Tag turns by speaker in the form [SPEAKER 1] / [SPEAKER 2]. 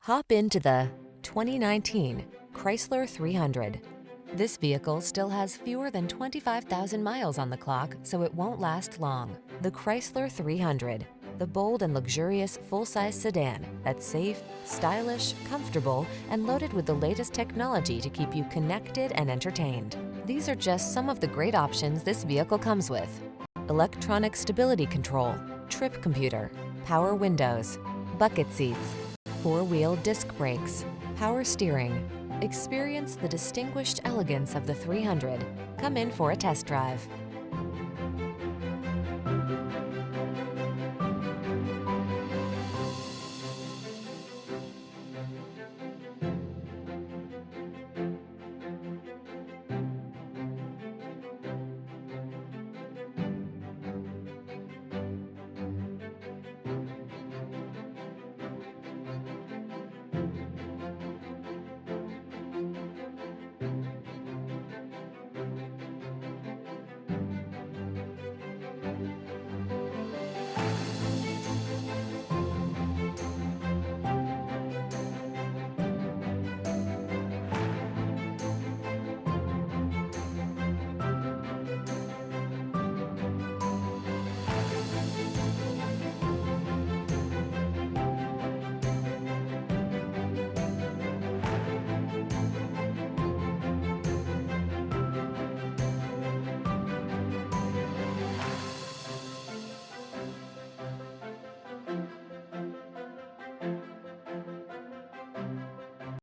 [SPEAKER 1] Hop into the 2019 Chrysler 300. This vehicle still has fewer than 25,000 miles on the clock, so it won't last long. The Chrysler 300, the bold and luxurious full-size sedan that's safe, stylish, comfortable, and loaded with the latest technology to keep you connected and entertained. These are just some of the great options this vehicle comes with: electronic stability control, trip computer, power windows, bucket seats, four-wheel disc brakes, power steering. Experience the distinguished elegance of the 300. Come in for a test drive.